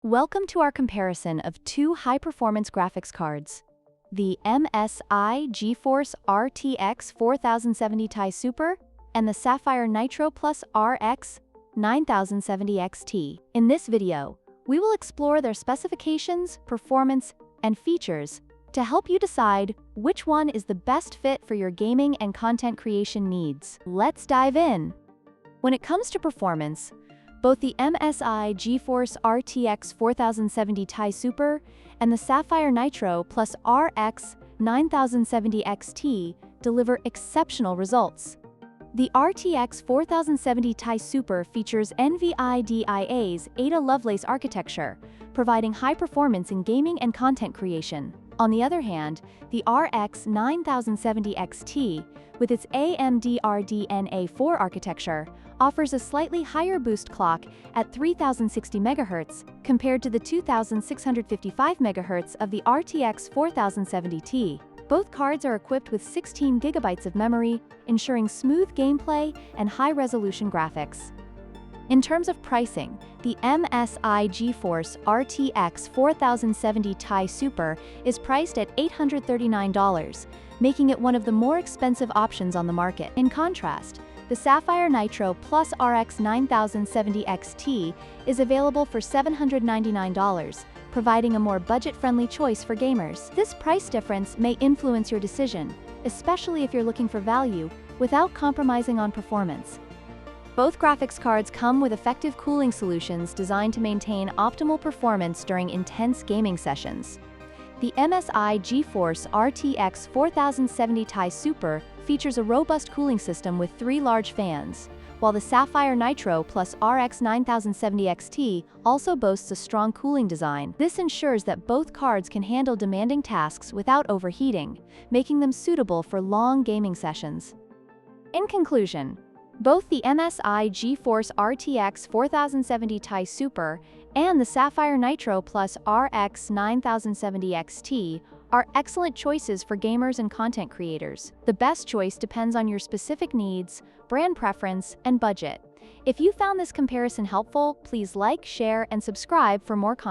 Welcome to our comparison of two high-performance graphics cards, the MSI GeForce RTX 4070 Ti Super and the Sapphire Nitro Plus RX 9070 XT. In this video, we will explore their specifications, performance, and features to help you decide which one is the best fit for your gaming and content creation needs. Let's dive in. When it comes to performance, both the MSI GeForce RTX 4070 Ti Super and the Sapphire Nitro Plus RX 9070 XT deliver exceptional results. The RTX 4070 Ti Super features NVIDIA's Ada Lovelace architecture, providing high performance in gaming and content creation. On the other hand, the RX 9070 XT, with its AMD RDNA 4 architecture, offers a slightly higher boost clock at 3060 MHz compared to the 2655 MHz of the RTX 4070 Ti. Both cards are equipped with 16 GB of memory, ensuring smooth gameplay and high-resolution graphics. In terms of pricing, the MSI GeForce RTX 4070 Ti Super is priced at $839, making it one of the more expensive options on the market. In contrast, the Sapphire Nitro Plus RX 9070 XT is available for $799, providing a more budget-friendly choice for gamers. This price difference may influence your decision, especially if you're looking for value without compromising on performance. Both graphics cards come with effective cooling solutions designed to maintain optimal performance during intense gaming sessions. The MSI GeForce RTX 4070 Ti Super features a robust cooling system with 3 large fans, while the Sapphire Nitro Plus RX 9070 XT also boasts a strong cooling design. This ensures that both cards can handle demanding tasks without overheating, making them suitable for long gaming sessions. In conclusion, both the MSI GeForce RTX 4070 Ti Super and the Sapphire Nitro Plus RX 9070 XT are excellent choices for gamers and content creators. The best choice depends on your specific needs, brand preference, and budget. If you found this comparison helpful, please like, share, and subscribe for more content.